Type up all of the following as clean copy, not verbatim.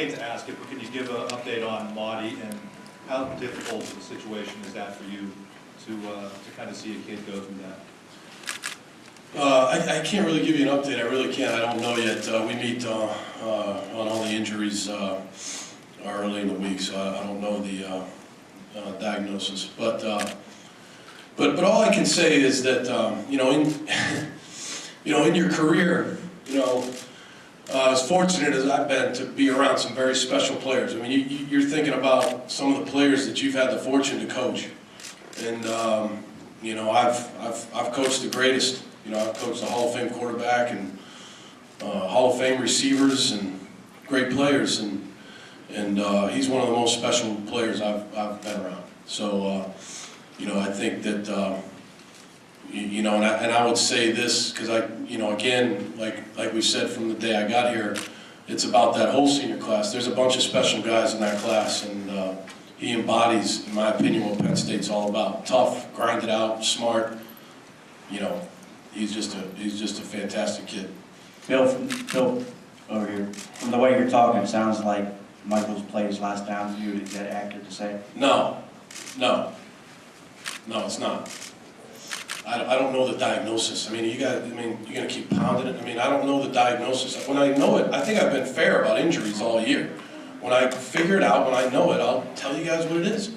hate to ask it, but can you give an update on Maudie and how difficult of a situation is that for you to kind of see a kid go through that? I can't really give you an update. I really can't. I don't know yet. We meet on all the injuries early in the week, so I don't know the diagnosis. But all I can say is that in your career, as fortunate as I've been to be around some very special players. I mean, you're thinking about some of the players that you've had the fortune to coach, and I've coached the greatest. I've coached the Hall of Fame quarterback and Hall of Fame receivers and great players, and he's one of the most special players I've been around. So, I think that, and I would say this because again, like we said from the day I got here, it's about that whole senior class. There's a bunch of special guys in that class, and he embodies, in my opinion, what Penn State's all about. Tough, grind it out, smart. He's just a fantastic kid. Bill, over here. From the way you're talking, it sounds like Michael's play his last down for you. Is that accurate to say? No, it's not. I don't know the diagnosis. I mean, you're gonna keep pounding it. I mean, I don't know the diagnosis. When I know it, I think I've been fair about injuries all year. When I figure it out, when I know it, I'll tell you guys what it is.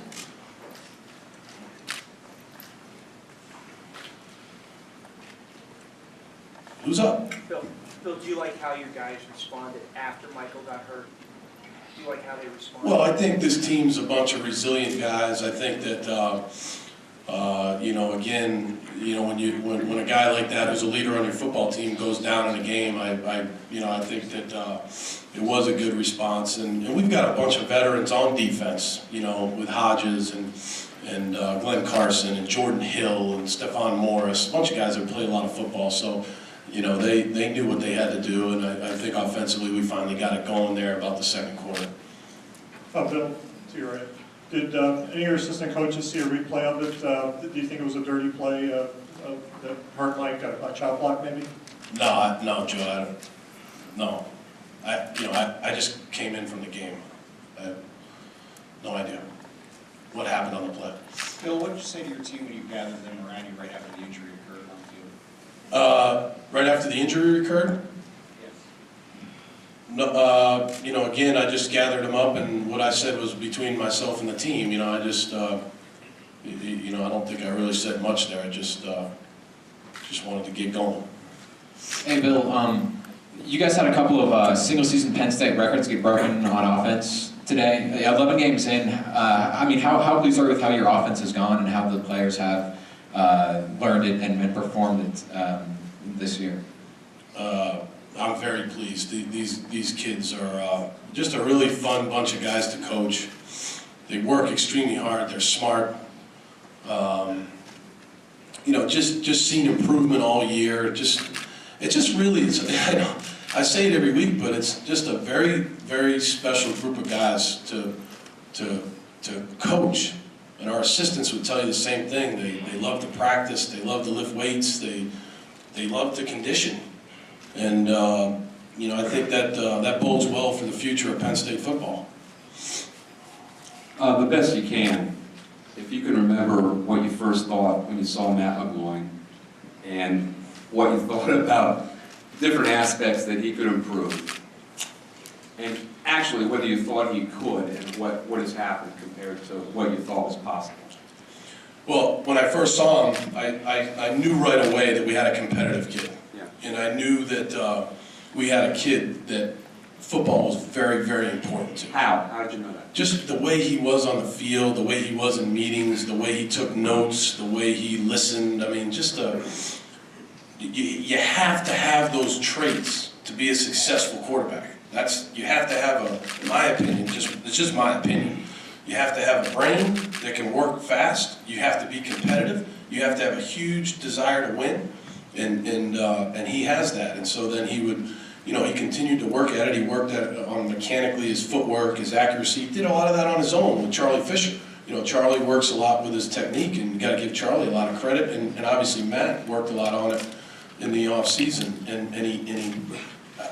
Who's up? Bill, do you like how your guys responded after Michael got hurt? Do you like how they responded? Well, I think this team's a bunch of resilient guys. I think that, again, when a guy like that who's a leader on your football team goes down in a game, I think that it was a good response. And we've got a bunch of veterans on defense, with Hodges and Glenn Carson and Jordan Hill and Stephon Morris, a bunch of guys that play a lot of football. So, they knew what they had to do, and I think offensively we finally got it going there about the second quarter. Bill, to your right. Did any of your assistant coaches see a replay of it? Do you think it was a dirty play that hurt like a chop block maybe? No, Joe, no. I just came in from the game. I have no idea what happened on the play. Bill, what did you say to your team when you gathered them around you right after the injury occurred on the field? Right after the injury occurred? Yes. No, again, I just gathered them up, and what I said was between myself and the team. I just, I don't think I really said much there. I just wanted to get going. Hey, Bill, you guys had a couple of single-season Penn State records get broken on offense today. 11 games in. How pleased are you with how your offense has gone and how the players have learned it and performed it this year? I'm very pleased. These kids are just a really fun bunch of guys to coach. They work extremely hard. They're smart. Just seeing improvement all year. I say it every week, but it's just a very, very special group of guys to coach. And our assistants would tell you the same thing. They love to practice. They love to lift weights. They love to condition. And, I think that bodes well for the future of Penn State football. The best you can. If you can remember what you first thought when you saw Matt McGloin and what you thought about different aspects that he could improve. And actually whether you thought he could and what has happened compared to what you thought was possible. Well, when I first saw him, I knew right away that we had a competitive kid. Yeah. And I knew that we had a kid that football was very, very important to. How? How did you know that? Just the way he was on the field, the way he was in meetings, the way he took notes, the way he listened. I mean, you have to have those traits to be a successful quarterback. You have to have in my opinion, it's just my opinion, you have to have a brain that can work fast, you have to be competitive, you have to have a huge desire to win, and he has that. And so then he would, he continued to work at it. He worked on mechanically his footwork, his accuracy. He did a lot of that on his own with Charlie Fisher. Charlie works a lot with his technique, and you got to give Charlie a lot of credit. And obviously Matt worked a lot on it in the off season, and he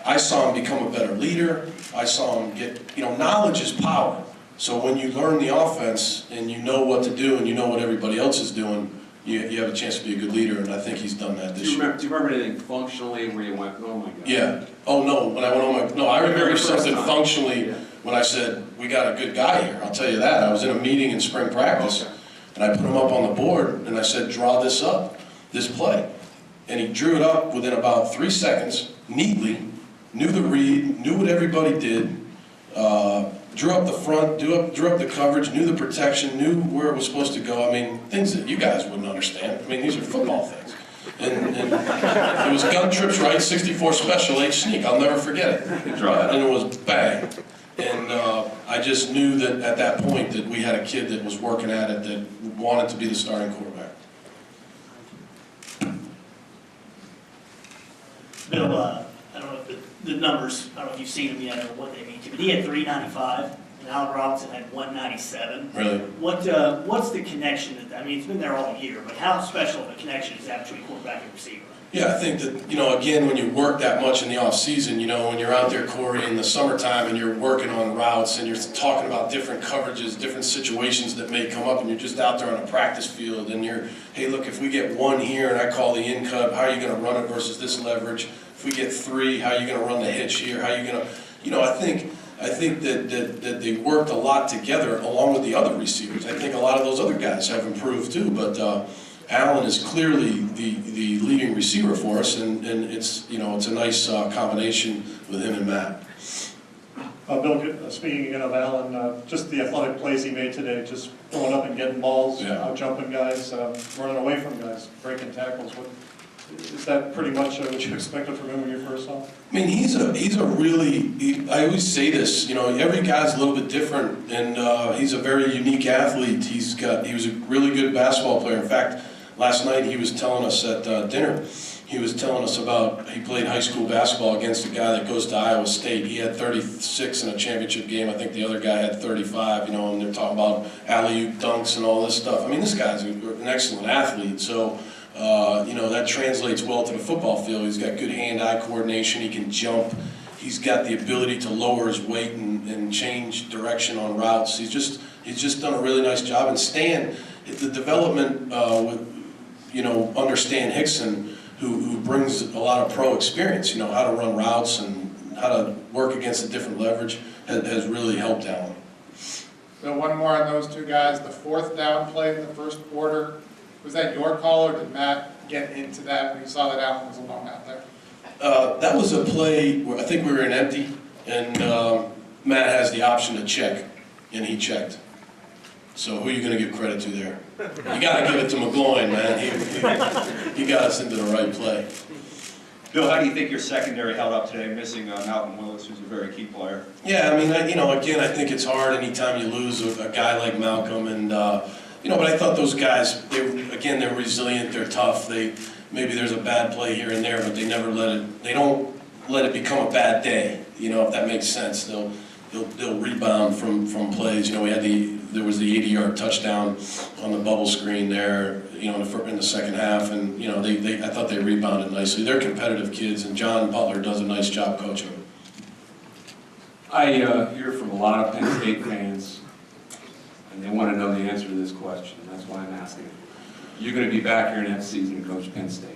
I saw him become a better leader. I saw him get, knowledge is power. So when you learn the offense and you know what to do and you know what everybody else is doing, you have a chance to be a good leader, and I think he's done that this year. Do you remember anything functionally where you went, oh my God? Yeah. Oh, no, when I went on no, I remember something functionally when I said, we got a good guy here, I'll tell you that. I was in a meeting in spring practice, and I put him up on the board, and I said, draw this up, this play. And he drew it up within about 3 seconds, neatly, knew the read, knew what everybody did, drew up the front, drew up the coverage, knew the protection, knew where it was supposed to go. I mean, things that you guys wouldn't understand. I mean, these are football things. And it was gun trips right, 64 special, 8 sneak. I'll never forget it. And it was bang. And I just knew that at that point that we had a kid that was working at it that wanted to be the starting quarterback. Bill, I don't know if the numbers, I don't know if you've seen them yet or what they mean to you, but he had 395, and Allen Robinson had 197. Really? What's the connection? I mean, it's been there all year, but how special of a connection is that between quarterback and receiver? Yeah, I think that, again, when you work that much in the off season, when you're out there, Corey, in the summertime and you're working on routes and you're talking about different coverages, different situations that may come up, and you're just out there on a practice field and you're, hey, look, if we get 1 here and I call the in cut, how are you going to run it versus this leverage? If we get 3, how are you going to run the hitch here? How are you going to, I think that they worked a lot together along with the other receivers. I think a lot of those other guys have improved too, but Allen is clearly the leading receiver for us, and it's it's a nice combination with him and Matt. Bill, speaking again of Allen, just the athletic plays he made today, just going up and getting balls, out jumping guys, running away from guys, breaking tackles. Is that pretty much what you expected from him when you first saw him? I mean, he's a really, I always say this, every guy's a little bit different, and he's a very unique athlete. He was a really good basketball player. In fact, last night he was telling us at dinner, he was telling us about, he played high school basketball against a guy that goes to Iowa State. He had 36 in a championship game. I think the other guy had 35, and they're talking about alley-oop dunks and all this stuff. I mean, this guy's an excellent athlete, so that translates well to the football field. He's got good hand-eye coordination. He can jump. He's got the ability to lower his weight and change direction on routes. He's just done a really nice job. And Stan, the development with, under Stan Hickson, who brings a lot of pro experience, how to run routes and how to work against a different leverage, has really helped Allen. So one more on those two guys. The 4th down play in the first quarter, was that your call, or did Matt get into that when he saw that Allen was alone out there? That was a play where I think we were in empty, and Matt has the option to check, and he checked. So who are you going to give credit to there? You got to give it to McGloin, man. He got us into the right play. Bill, how do you think your secondary held up today, missing Malcolm Willis, who's a very key player? Yeah, I mean, again, I think it's hard anytime you lose a guy like Malcolm, and but I thought those guys, they're resilient, they're tough. Maybe there's a bad play here and there, but they don't let it become a bad day. If that makes sense, they'll rebound from plays. There was the 80-yard touchdown on the bubble screen there, in the second half, and I thought they rebounded nicely. They're competitive kids, and John Butler does a nice job coaching them. I hear from a lot of Penn State fans, and they want to know the answer to this question. That's why I'm asking it. You're going to be back here next season to coach Penn State.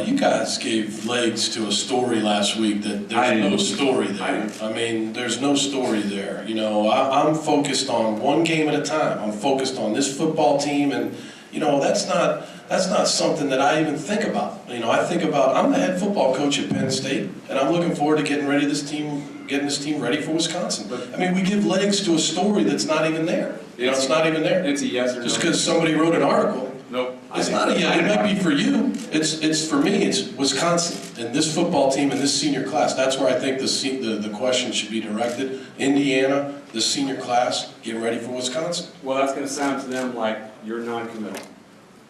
You guys gave legs to a story last week that there's no story there. I mean, there's no story there. I'm focused on one game at a time. I'm focused on this football team, and that's not something that I even think about. I think about, I'm the head football coach at Penn State, and I'm looking forward to getting this team ready for Wisconsin. I mean, we give legs to a story that's not even there. It's not even there. It's a yes or no. Just because somebody wrote an article. Nope. It's not a yes. It might be for you. It's for me. It's Wisconsin and this football team and this senior class. That's where I think the question should be directed. Indiana, the senior class, get ready for Wisconsin. Well, that's going to sound to them like you're non-committal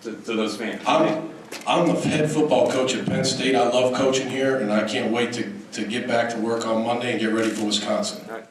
to those fans. I'm the head football coach at Penn State. I love coaching here, and I can't wait to get back to work on Monday and get ready for Wisconsin. All right.